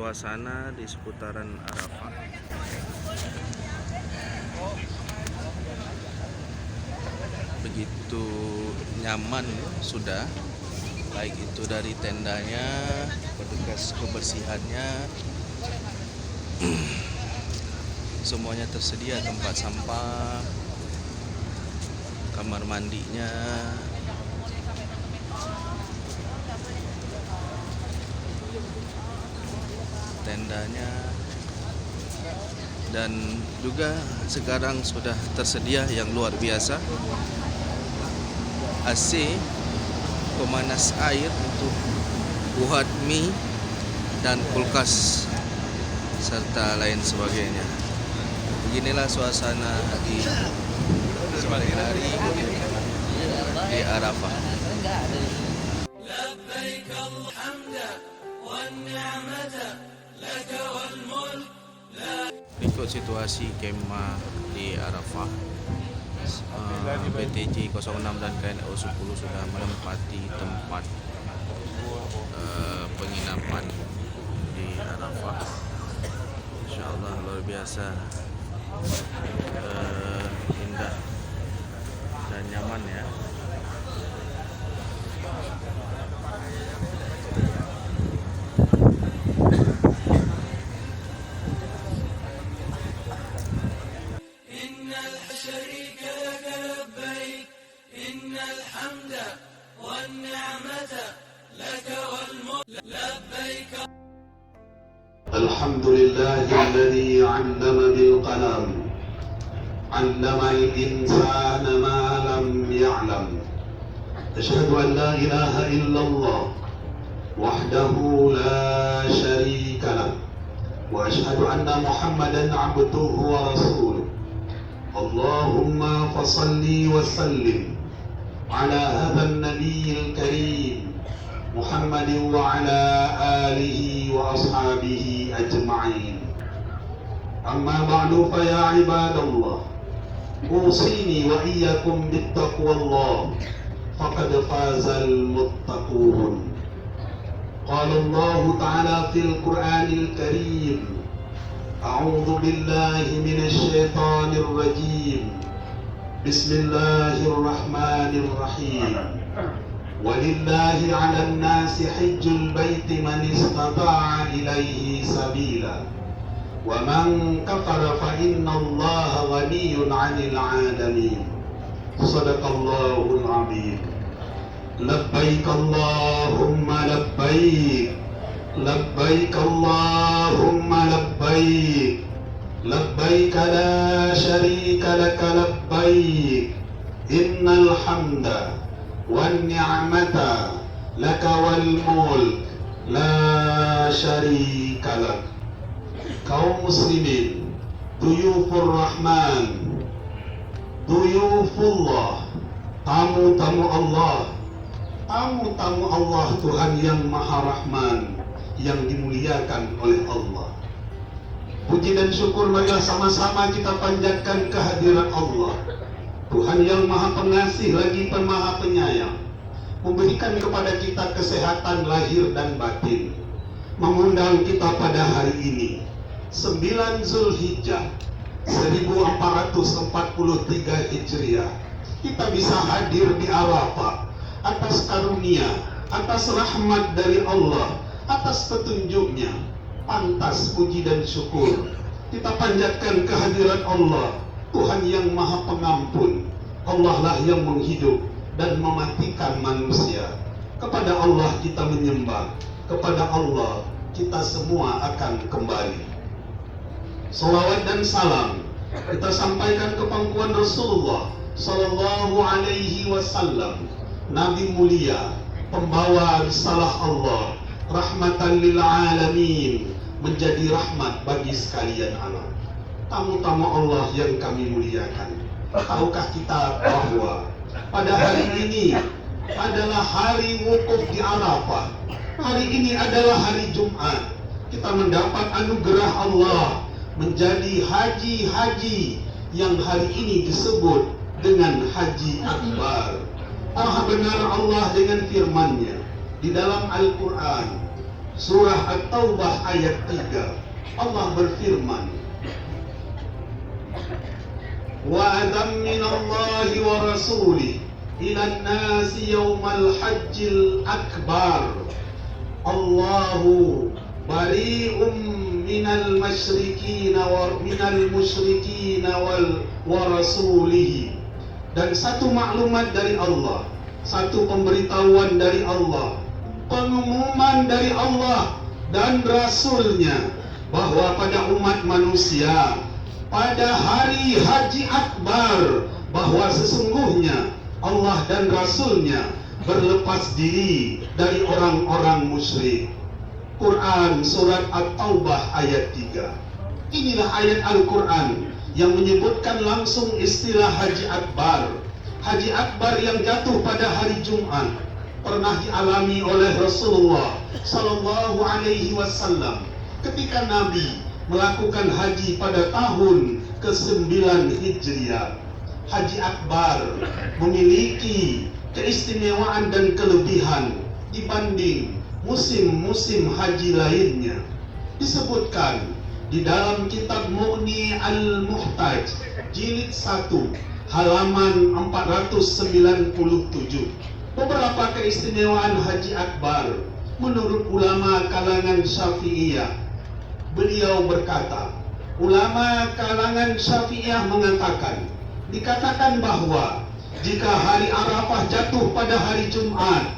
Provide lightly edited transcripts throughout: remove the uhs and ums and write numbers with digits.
suasana di seputaran Arafah. Begitu nyaman sudah, baik itu dari tendanya, petugas kebersihannya, semuanya tersedia, tempat sampah, kamar mandinya, tendanya, dan juga sekarang sudah tersedia yang luar biasa AC, pemanas air untuk buat mie dan kulkas serta lain sebagainya. Beginilah suasana di sore hari di Arafah. Berikut situasi kemah di Arafah. BTJ 06 dan KNO 10 sudah menempati tempat penginapan di Arafah. Insyaallah luar biasa indah dan nyaman ya. الحمد لله الذي علم بالقلم علم الإنسان ما لم يعلم أشهد أن لا إله إلا الله وحده لا شريك له وأشهد أن محمدا عبده ورسوله اللهم فصل وسلم على هذا النبي الكريم محمد وعلى آله وأصحابه أجمعين أما بعد فيا عباد الله أوصيني وإياكم بالتقوى الله فقد فاز المتقون قال الله تعالى في القرآن الكريم أعوذ بالله من الشيطان الرجيم بسم الله الرحمن الرحيم ولله على الناس حج البيت من استطاع إليه سبيلا ومن كفر فإن الله غني عن العالمين صدق الله العظيم لبيك اللهم لبيك لبيك اللهم لبيك لبيك لا شريك لك لبيك إن الحمد والنعمة لك والملك لا شريك لك. Kaum muslimin, duyufur rahman, duyufullah, tamu-tamu Allah, tamu-tamu Allah, Tuhan yang maha rahman, yang dimuliakan oleh Allah. Puji dan syukur marilah sama-sama kita panjatkan kehadiran Allah, Tuhan yang maha pengasih lagi maha penyayang, memberikan kepada kita kesehatan lahir dan batin, mengundang kita pada hari ini 9 Zulhijjah 1443 Hijriah, kita bisa hadir di Arafah atas karunia, atas rahmat dari Allah, atas petunjuknya. Pantas puji dan syukur kita panjatkan kehadiran Allah, Tuhan yang maha pengampun. Allah lah yang menghidup dan mematikan manusia. Kepada Allah kita menyembah, kepada Allah kita semua akan kembali. Salawat dan salam kita sampaikan ke pangkuan Rasulullah Sallallahu Alaihi Wasallam, Nabi mulia, pembawa risalah Allah, rahmatan lil alamin, menjadi rahmat bagi sekalian alam. Tamu-tamu Allah yang kami muliakan, tahukah kita bahwa pada hari ini adalah hari wukuf di Arafah. Hari ini adalah hari Jumat. Kita mendapat anugerah Allah menjadi haji-haji yang hari ini disebut dengan Haji Akbar. Maha benar Allah dengan firman-Nya di dalam Al-Quran Surah At-Taubah ayat 3. Allah berfirman, wa'adhan minallahi wa rasulih ilan nasi yawmal hajjil akbar Allahu bari'um minal musyrikina wa rasulihi. Dan satu maklumat dari Allah, satu pemberitahuan dari Allah, pengumuman dari Allah dan Rasulnya, bahwa pada umat manusia pada hari Haji Akbar, bahwa sesungguhnya Allah dan Rasulnya berlepas diri dari orang-orang musyrik. Quran Surat At-Taubah ayat 3. Inilah ayat Al-Quran yang menyebutkan langsung istilah Haji Akbar. Haji Akbar yang jatuh pada hari Jumat pernah dialami oleh Rasulullah Sallallahu Alaihi Wasallam ketika Nabi melakukan haji pada tahun ke-9 Hijriah. Haji Akbar memiliki keistimewaan dan kelebihan dibanding musim-musim haji lainnya. Disebutkan di dalam kitab Mughni Al-Muhtaj jilid 1 halaman 497 beberapa keistimewaan Haji Akbar menurut ulama kalangan Syafi'iyah. Beliau berkata, ulama kalangan Syafi'iyah mengatakan, dikatakan bahwa jika hari Arafah jatuh pada hari Jumat,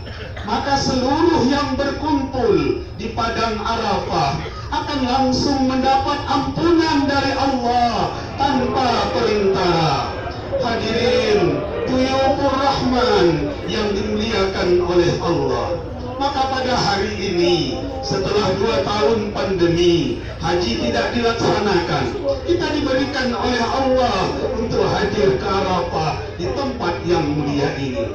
maka seluruh yang berkumpul di padang Arafah akan langsung mendapat ampunan dari Allah tanpa perintah. Hadirin Tuyufur Rahman yang dimuliakan oleh Allah, maka pada hari ini setelah 2 tahun pandemi haji tidak dilaksanakan, kita diberikan oleh Allah untuk hadir ke Arafah di tempat yang mulia ini.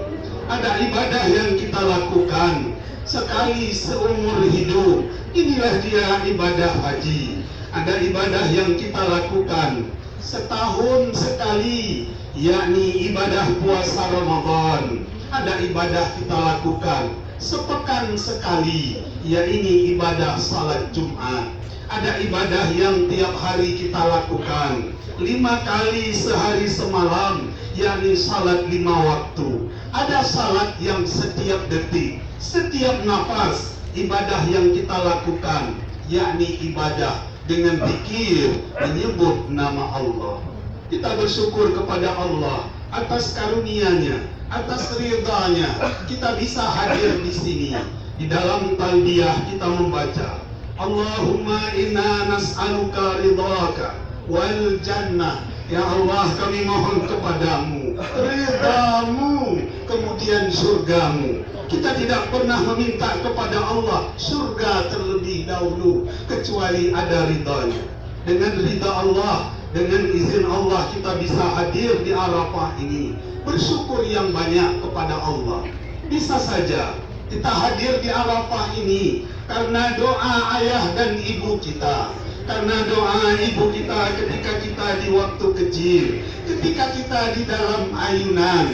Ada ibadah yang kita lakukan sekali seumur hidup, inilah dia ibadah haji. Ada ibadah yang kita lakukan setahun sekali, yakni ibadah puasa Ramadan. Ada ibadah kita lakukan sepekan sekali, yakni ibadah salat Jumat. Ada ibadah yang tiap hari kita lakukan 5 kali sehari semalam, yakni salat 5 waktu. Ada salat yang setiap detik, setiap nafas, ibadah yang kita lakukan, yakni ibadah dengan zikir menyebut nama Allah. Kita bersyukur kepada Allah atas karunia-Nya, atas ridha-Nya. Kita bisa hadir di sini. Di dalam talbiyah kita membaca, Allahumma inna nas'aluka ridhaka wal jannah. Ya Allah, kami mohon kepadamu ridhamu, kemudian surgamu. Kita tidak pernah meminta kepada Allah surga terlebih dahulu, kecuali ada ridhanya. Dengan ridha Allah, dengan izin Allah, kita bisa hadir di Arafah ini. Bersyukur yang banyak kepada Allah. Bisa saja kita hadir di Arafah ini karena doa ayah dan ibu kita, karena doa ibu kita ketika kita di waktu kecil, ketika kita di dalam ayunan.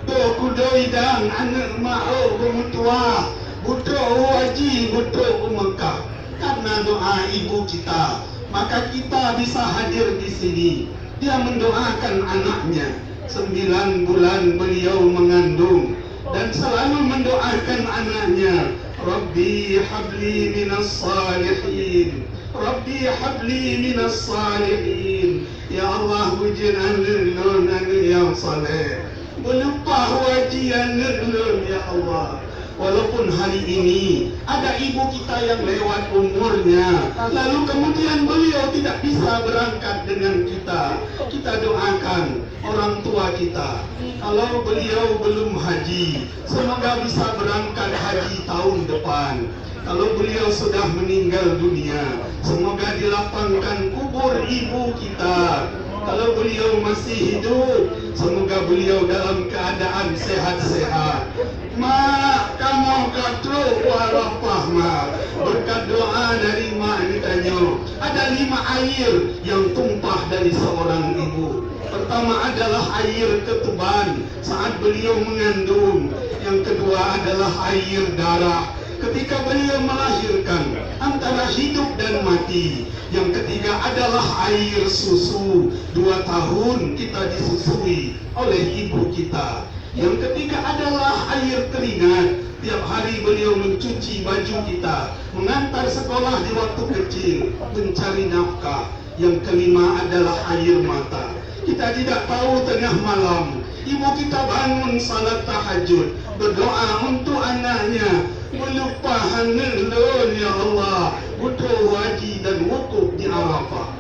Do kudoidang anak ma'o kemutua, butuh waji, butuh Mekah. Karena doa ibu kita, maka kita bisa hadir di sini. Dia mendoakan anaknya. 9 bulan beliau mengandung dan selalu mendoakan anaknya, Rabbi habli minas salihin, Rabbi habli minas salihin. Ya Allah, wujudkan lulun yang saleh, menumpah wajian lulun ya Allah. Walaupun hari ini ada ibu kita yang lewat umurnya, lalu kemudian beliau tidak bisa berangkat dengan kita, kita doakan orang tua kita. Kalau beliau belum haji, semoga bisa berangkat haji tahun depan. Kalau beliau sudah meninggal dunia, semoga dilapangkan kubur ibu kita. Kalau beliau masih hidup, semoga beliau dalam keadaan sehat-sehat. Mak, kamu kata Arafah mak, berkat doa dari mak ditanya, ada 5 air yang tumpah dari seorang ibu. Pertama adalah air ketuban saat beliau mengandung. Yang kedua adalah air darah. ketika beliau melahirkan antara hidup dan mati. Yang ketiga adalah air susu, 2 tahun kita disusui oleh ibu kita. Yang ketiga adalah air keringat, tiap hari beliau mencuci baju kita, mengantar sekolah di waktu kecil, mencari nafkah. Yang kelima adalah air mata. Kita tidak tahu tengah malam ibu kita bangun salat tahajud, berdoa untuk anaknya, melupakan nelun ya Allah, butuh haji dan wukuf di Arafah.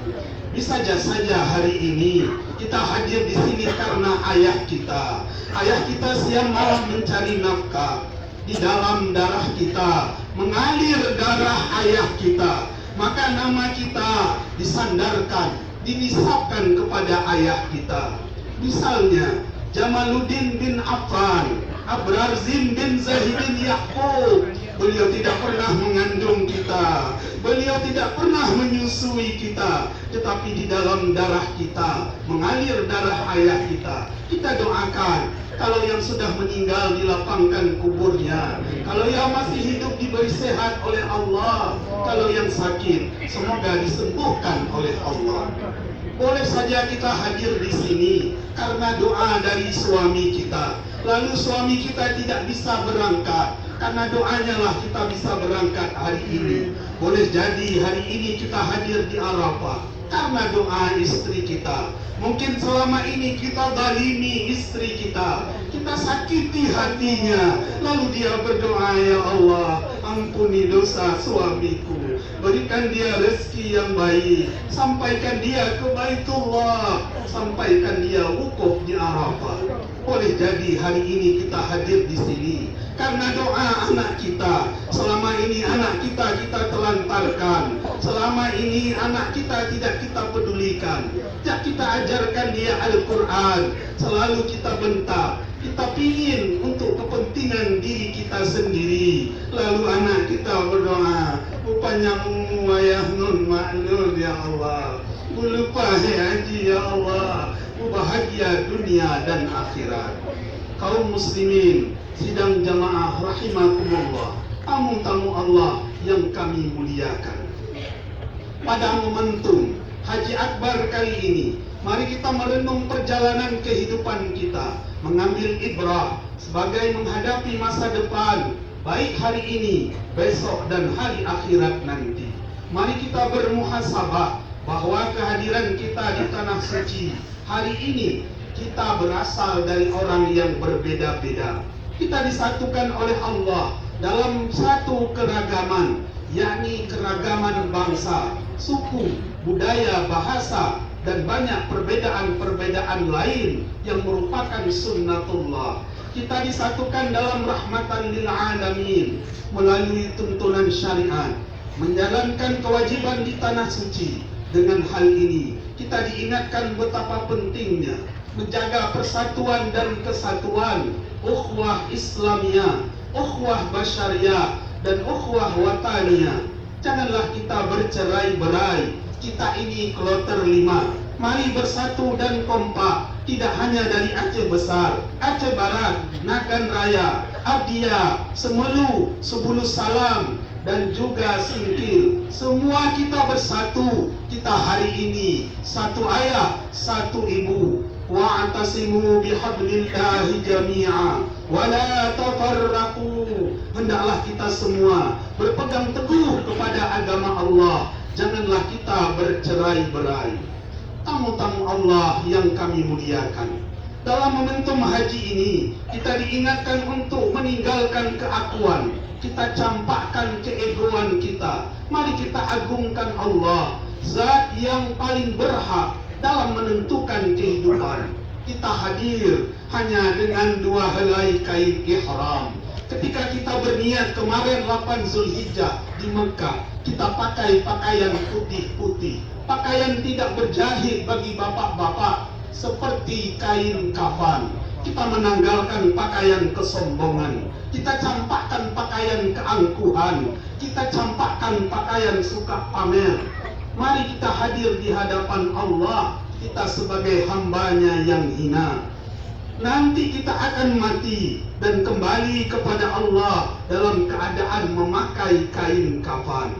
Bisa saja hari ini kita hadir di sini karena ayah kita. Ayah kita siang malam mencari nafkah. Di dalam darah kita mengalir darah ayah kita. Maka nama kita disandarkan, dinisabkan kepada ayah kita. Misalnya Jamaluddin bin Affan, Abrarzim bin Zahid bin Yaqub. Beliau tidak pernah mengandung kita, beliau tidak pernah menyusui kita, tetapi di dalam darah kita mengalir darah ayah kita. Kita doakan, kalau yang sudah meninggal dilapangkan kuburnya, kalau yang masih hidup diberi sehat oleh Allah, kalau yang sakit semoga disembuhkan oleh Allah. Boleh saja kita hadir di sini karena doa dari suami kita. Lalu suami kita tidak bisa berangkat, karena doanya lah kita bisa berangkat hari ini. Boleh jadi hari ini kita hadir di Arafah karena doa istri kita. Mungkin selama ini kita zalimi istri kita, kita sakiti hatinya, lalu dia berdoa, ya Allah, ampuni dosa suamiku, berikan dia rezeki yang baik, sampaikan dia ke Baitullah, sampaikan dia wukuf di Arafah. Boleh jadi hari ini kita hadir di sini karena doa anak kita. Selama ini anak kita telantarkan, selama ini anak kita tidak kita pedulikan, tidak kita ajarkan dia Al-Quran, selalu kita bentak. Kita pingin untuk kepentingan diri kita sendiri, lalu anak kita berdoa, upanyamu wayah nun ma'lul ya Allah, lupa haji ya Allah, bahagia dunia dan akhirat. Kaum muslimin sidang jamaah rahimakumullah, tamu-tamu Allah yang kami muliakan. Pada momentum Haji Akbar kali ini, mari kita merenung perjalanan kehidupan kita, mengambil ibrah sebagai menghadapi masa depan, baik hari ini, besok dan hari akhirat nanti. Mari kita bermuhasabah bahwa kehadiran kita di tanah suci hari ini, kita berasal dari orang yang berbeda-beda. Kita disatukan oleh Allah dalam satu keragaman, yakni keragaman bangsa, suku, budaya, bahasa, dan banyak perbedaan-perbedaan lain yang merupakan sunnatullah. Kita disatukan dalam rahmatan lil alamin melalui tuntunan syariat, menjalankan kewajiban di tanah suci. Dengan hal ini kita diingatkan betapa pentingnya menjaga persatuan dan kesatuan, ukhuwah Islamiyah, ukhuwah Basyariyah, dan ukhuwah Wataniyah. Janganlah kita bercerai-berai. Kita ini kloter 5. Mari bersatu dan kompak. Tidak hanya dari Aceh Besar, Aceh Barat, Nagan Raya, Abdia, Semelu, Sebulu Salam, dan juga Singkil. Semua kita bersatu. Kita hari ini satu ayah, satu ibu. Wa'tasimu bihablillahi jami'a wa la tafarraqu. Hendaklah kita semua berpegang teguh kepada agama Allah. Janganlah kita bercerai-berai. Tamu-tamu Allah yang kami muliakan, dalam momentum haji ini kita diingatkan untuk meninggalkan keakuan. Kita campakkan keegoan kita. Mari kita agungkan Allah, zat yang paling berhak dalam menentukan kehidupan. Kita hadir hanya dengan 2 helai kain ihram. Ketika kita berniat kemarin 8 Zulhijjah di Mekah, kita pakai pakaian putih-putih, pakaian tidak berjahit bagi bapak-bapak, seperti kain kafan. Kita menanggalkan pakaian kesombongan, kita campakkan pakaian keangkuhan, kita campakkan pakaian suka pamer. Mari kita hadir di hadapan Allah, kita sebagai hambanya yang hina. Nanti kita akan mati dan kembali kepada Allah dalam keadaan memakai kain kafan.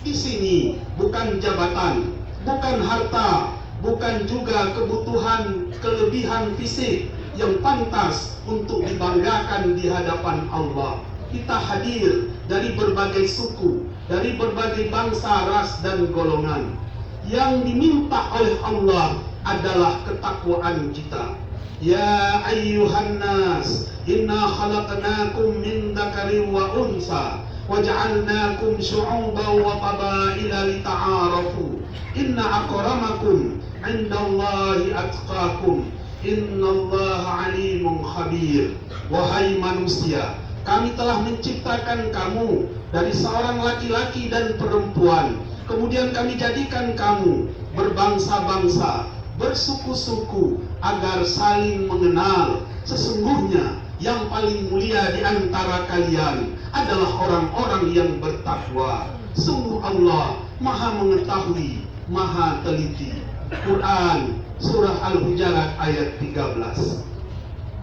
Di sini bukan jabatan, bukan harta, bukan juga kebutuhan kelebihan fisik yang pantas untuk dibanggakan di hadapan Allah. Kita hadir dari berbagai suku, dari berbagai bangsa, ras dan golongan. Yang diminta oleh Allah adalah ketakwaan kita. Ya ayyuhan nas, inna khalaqnakum min dzakarin wa unsa waja'alnakum syu'uban wa qabaila lita'arafu. Inna akramakum 'indallahi atqakum. Innallaha 'alimun khabir. Wahai manusia, kami telah menciptakan kamu dari seorang laki-laki dan perempuan. Kemudian kami jadikan kamu berbangsa-bangsa, bersuku-suku, agar saling mengenal. Sesungguhnya yang paling mulia di antara kalian adalah orang-orang yang bertakwa. Sungguh Allah Maha mengetahui, Maha teliti. Quran Surah Al-Hujurat ayat 13.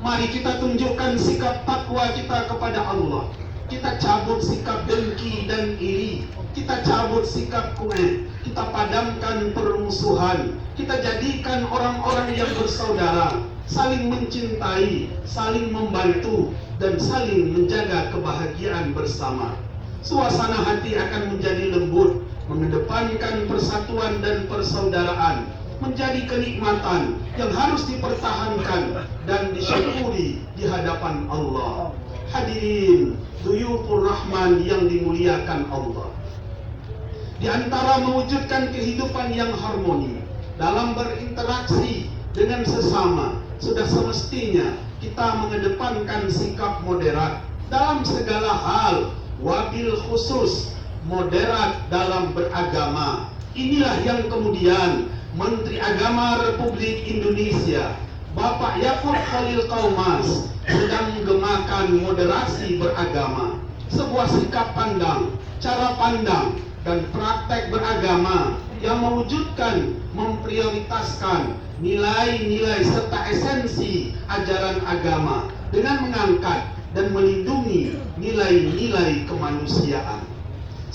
Mari kita tunjukkan sikap takwa kita kepada Allah. Kita cabut sikap dengki dan iri. Kita cabut sikap kueh. Kita padamkan permusuhan. Kita jadikan orang-orang yang bersaudara, saling mencintai, saling membantu, dan saling menjaga kebahagiaan bersama. Suasana hati akan menjadi lembut, mengedepankan persatuan dan persaudaraan, menjadi kenikmatan yang harus dipertahankan dan disyukuri di hadapan Allah. Hadirin Duyufur Rahman yang dimuliakan Allah, di antara mewujudkan kehidupan yang harmoni dalam berinteraksi dengan sesama, sudah semestinya kita mengedepankan sikap moderat dalam segala hal, wabil khusus moderat dalam beragama. Inilah yang kemudian Menteri Agama Republik Indonesia Bapak Yakut Khalil Qaumas sedang menggemakan moderasi beragama. Sebuah sikap pandang, cara pandang, dan praktek beragama yang mewujudkan, memprioritaskan nilai-nilai serta esensi ajaran agama dengan mengangkat dan melindungi nilai-nilai kemanusiaan.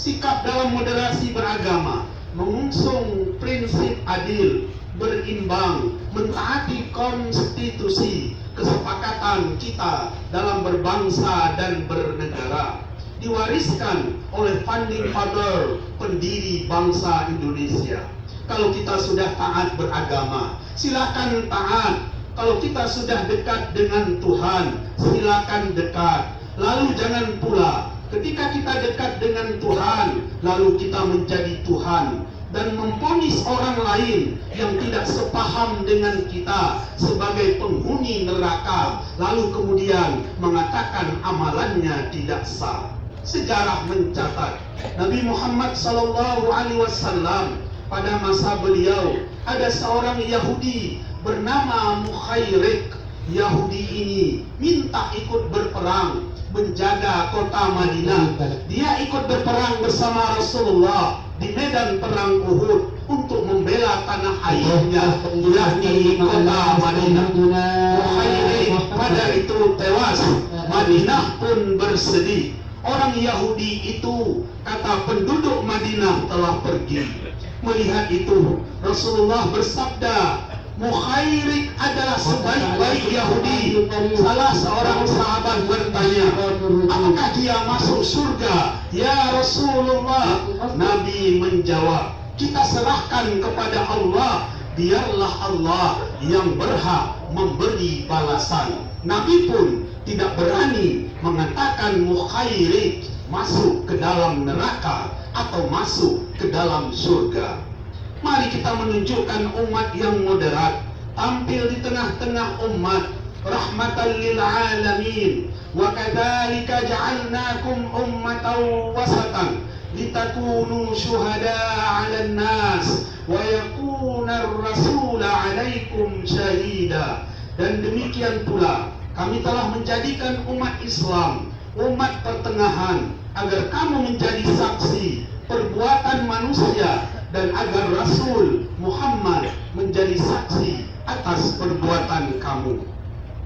Sikap dalam moderasi beragama mengusung prinsip adil, berimbang, mentaati konstitusi, kesepakatan kita dalam berbangsa dan bernegara, diwariskan oleh founding father, pendiri bangsa Indonesia. Kalau kita sudah taat beragama, silakan taat. Kalau kita sudah dekat dengan Tuhan, silakan dekat. Lalu jangan pula ketika kita dekat dengan Tuhan, lalu kita menjadi Tuhan dan memvonis orang lain yang tidak sepaham dengan kita sebagai penghuni neraka, lalu kemudian mengatakan amalannya tidak sah. Sejarah mencatat Nabi Muhammad SAW pada masa beliau ada seorang Yahudi bernama Mukhairik. Yahudi ini minta ikut berperang menjaga kota Madinah. Dia ikut berperang bersama Rasulullah di medan perang Uhud untuk membela tanah airnya, yakni kota Madinah. Mukhairik pada itu tewas. Madinah pun bersedih. Orang Yahudi itu, kata penduduk Madinah, telah pergi. Melihat itu, Rasulullah bersabda, Mukhairik adalah sebaik-baik Yahudi. Salah seorang sahabat bertanya, apakah dia masuk surga? Ya Rasulullah. Nabi menjawab, kita serahkan kepada Allah. Biarlah Allah yang berhak memberi balasan. Nabi pun tidak berani mengatakan Mukhairik masuk ke dalam neraka atau masuk ke dalam surga. Mari kita menunjukkan umat yang moderat, tampil di tengah-tengah umat, rahmatan lil alamin. Wa kadzalika ja'alnakum ummatan wasatan litakunu syuhada'a 'alan nas wa yakuna ar-rasulu 'alaikum syahida. Dan demikian pula kami telah menjadikan umat Islam umat pertengahan agar kamu menjadi saksi perbuatan manusia dan agar Rasul Muhammad menjadi saksi atas perbuatan kamu.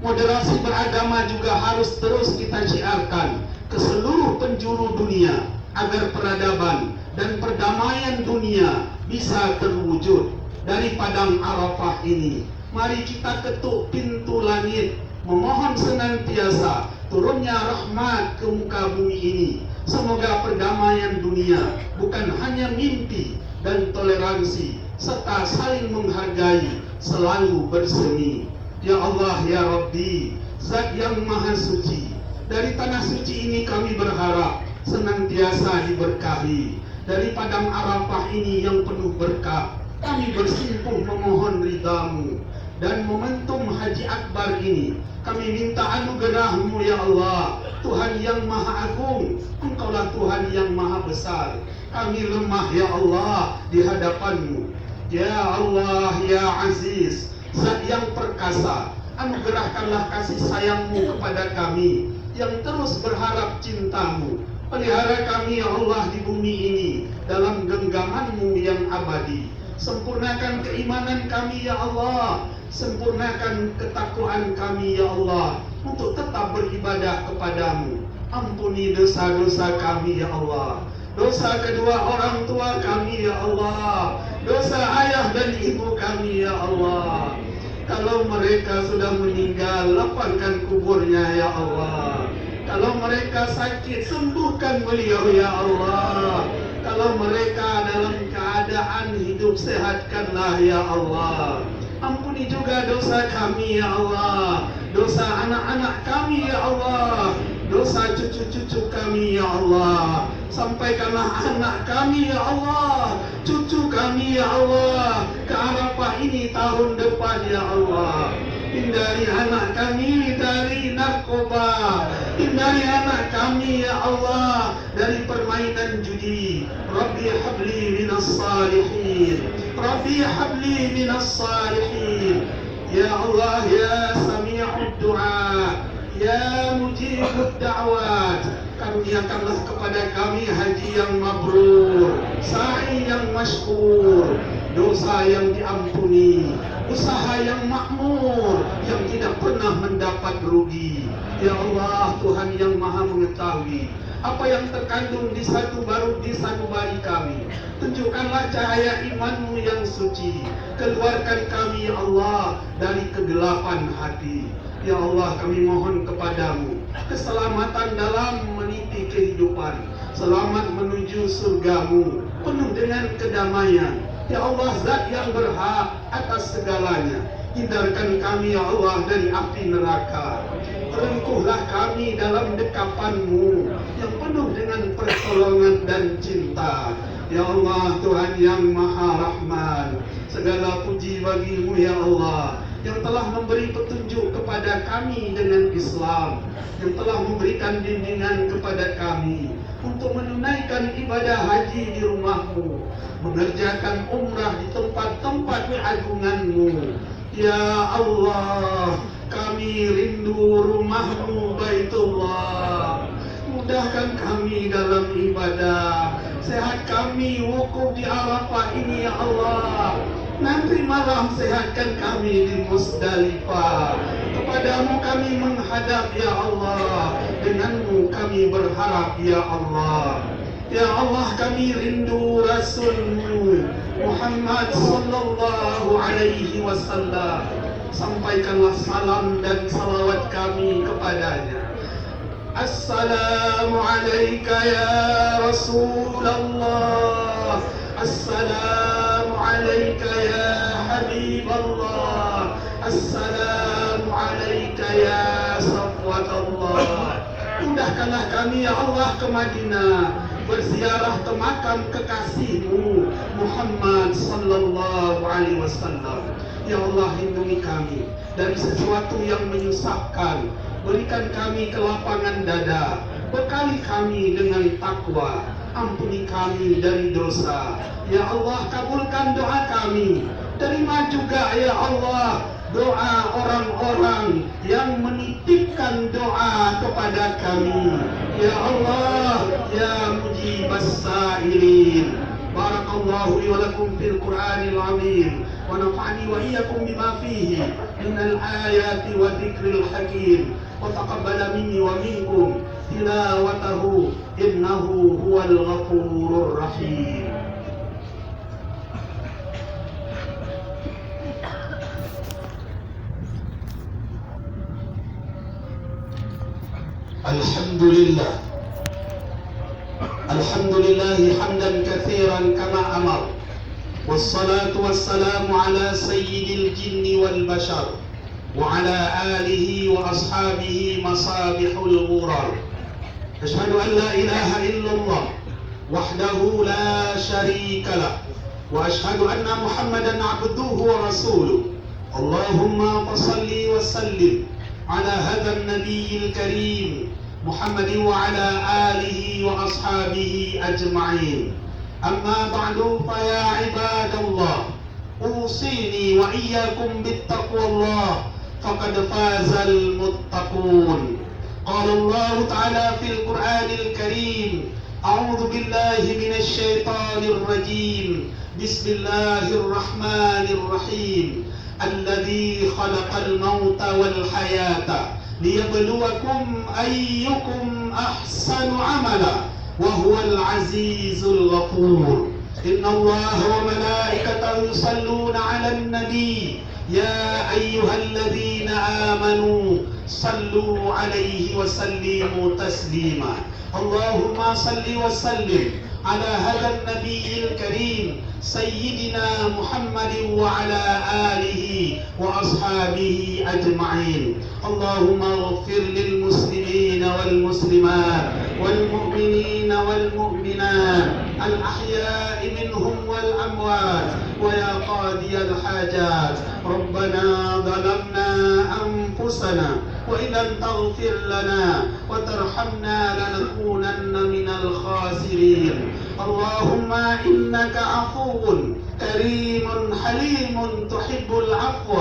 Moderasi beragama juga harus terus kita syiarkan ke seluruh penjuru dunia agar peradaban dan perdamaian dunia bisa terwujud. Dari padang Arafah ini, mari kita ketuk pintu langit, memohon senantiasa turunnya rahmat ke muka bumi ini. Semoga perdamaian dunia bukan hanya mimpi dan toleransi serta saling menghargai selalu bersemi. Ya Allah, ya Rabbi, Zat yang Maha Suci, dari tanah suci ini kami berharap senantiasa diberkahi. Dari padang Arafah ini yang penuh berkah, kami bersimpuh memohon ridha-Mu. Dan momentum Haji Akbar ini, kami minta anugerah-Mu ya Allah, Tuhan yang Maha Agung, Engkaulah Tuhan yang Maha Besar. Kami lemah ya Allah di hadapan-Mu. Ya Allah, ya Aziz, Zat yang perkasa, anugerahkanlah kasih sayang-Mu kepada kami yang terus berharap cinta-Mu. Pelihara kami ya Allah di bumi ini dalam genggaman-Mu yang abadi. Sempurnakan keimanan kami ya Allah, sempurnakan ketakwaan kami ya Allah untuk tetap beribadah kepadamu. Ampuni dosa-dosa kami ya Allah, dosa kedua orang tua kami ya Allah, dosa ayah dan ibu kami ya Allah. Kalau mereka sudah meninggal, lapangkan kuburnya ya Allah. Kalau mereka sakit, sembuhkan beliau ya Allah. Kalau mereka dalam keadaan hidup, sehatkanlah ya Allah. Ampuni juga dosa kami ya Allah, dosa anak-anak kami ya Allah, dosa cucu-cucu kami ya Allah. Sampaikanlah anak kami ya Allah, cucu kami ya Allah ke Arafah ini tahun depan ya Allah. Hindari anak kami dari narkoba, hindari anak kami ya Allah dari permainan judi. Rabbi habli minas salihin, Rabbi habli minas salihin. Ya Allah, ya sami'ud du'a, ya mujibud da'wat, karuniakanlah kepada kami haji yang mabrur, sa'i yang masykur, dosa yang diampuni, usaha yang makmur, yang tidak pernah mendapat rugi. Ya Allah, Tuhan yang Maha mengetahui apa yang terkandung di sanubari kami. Tunjukkanlah cahaya iman-Mu yang suci. Keluarkan kami ya Allah dari kegelapan hati. Ya Allah, kami mohon kepadamu keselamatan dalam meniti kehidupan, selamat menuju surga-Mu penuh dengan kedamaian. Ya Allah, Zat yang berhak atas segalanya, hindarkan kami ya Allah dari api neraka. Rengkuhlah kami dalam dekapan-Mu yang penuh dengan pertolongan dan cinta. Ya Allah, Tuhan yang Maha Rahman, segala puji bagi-Mu ya Allah, yang telah memberi petunjuk kepada kami dengan Islam, yang telah memberikan bimbingan kepada kami untuk menunaikan ibadah haji di rumah-Mu, mengerjakan umrah di tempat-tempat keagungan-Mu. Ya Allah, kami rindu rumah-Mu Baitullah. Mudahkan kami dalam ibadah, sehat kami wukuf di Arafah ini ya Allah. Nanti malam sehatkan kami di Musdalifah. Kepadamu kami menghadap ya Allah, denganmu kami berharap ya Allah. Ya Allah, kami rindu Rasul-Mu Muhammad sallallahu alaihi wasallam. Sampaikanlah salam dan salawat kami kepadanya. Assalamu alayka ya Rasulullah, assalamu alayka ya Habiballah, assalamu alayka ya Safwatullah. Mudahkanlah kami ya Allah ke Madinah, berziarah ke makam kekasih-Mu Muhammad sallallahu alaihi wasallam. Ya Allah, lindungi kami dari sesuatu yang menyusahkan. Berikan kami kelapangan dada, bekali kami dengan takwa, ampuni kami dari dosa. Ya Allah, kabulkan doa kami. Terima juga ya Allah doa orang-orang yang menitipkan doa kepada kami. Ya Allah, ya mujibas sa'ilin. Barakallahu li wa lakum fil Qur'anil azim wa nafa'ani wa iyyakum bima fihi من الآيات وذكر الحكيم، وتقبل مني ومنكم تلاوته إنه هو الغفور الرحيم. الحمد لله، الحمد لله حمدا كثيرا كما أمر، والصلاة والسلام على سيد الجن والبشر وعلى آله وأصحابه مصابيح الغرر. أشهد أن لا إله إلا الله وحده لا شريك له، وأشهد أن محمدا عبده ورسوله. اللهم صل وسلم على هذا النبي الكريم محمد وعلى آله وأصحابه أجمعين. أما بعد، فيا عباد الله، أوصيني وإياكم بالتقوى الله، فقد فاز المتقون. قال الله تعالى في القرآن الكريم: أعوذ بالله من الشيطان الرجيم، بسم الله الرحمن الرحيم، الذي خلق الموت والحياة ليبلوكم أيكم أحسن عملا وهو العزيز الغفور. إن الله وملائكته يصلون على النبي، يا أيها الذين آمنوا صلوا عليه وسلموا تسليما. اللهم صل وسلم على هذا النبي الكريم سيدنا محمد وعلى آله وأصحابه أجمعين. اللهم اغفر للمسلمين والمسلمات والمؤمنين والمؤمنات الأحياء منهم والأموات، ويا قاضي الحاجات، ربنا ظلمنا أنفسنا وإن لم تغفر لنا وترحمنا لنكونن من الخاسرين. اللهم إنك عفو كريم حليم تحب العفو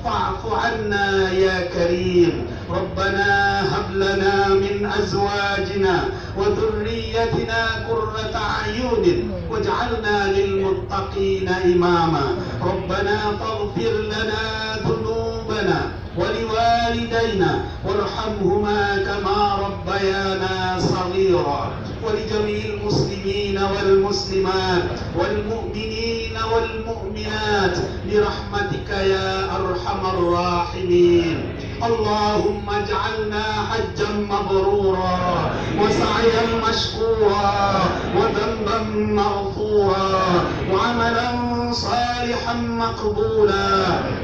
فاعف عنا يا كريم. ربنا هب لنا من أزواجنا وذريتنا قرة أعين واجعلنا للمتقين إماما. ربنا فاغفر لنا ذنوبنا ولوالدينا وارحمهما كما ربيانا صغيرا، ولجميع المسلمين والمسلمات والمؤمنين والمؤمنات برحمتك يا أرحم الراحمين. اللهم اجعلنا حجا مبرورا وسعيا مشكورا وذنبا مغفورا وعملا صالحا مقبولا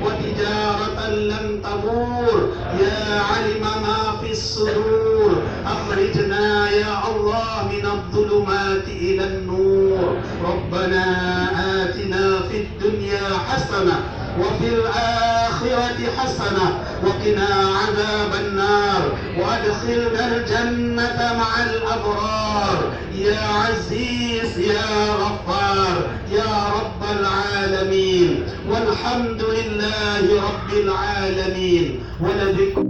وتجارة لن تبور. يا علم ما في الصدور، أخرجنا يا الله من الظلمات إلى النور. ربنا آتنا في الدنيا حسنة وفي الآخرة حسنة وقنا عذاب النار، وأدخلنا الجنة مع الأبرار. يا عزيز يا غفار يا رب العالمين، والحمد لله رب العالمين. ولذكر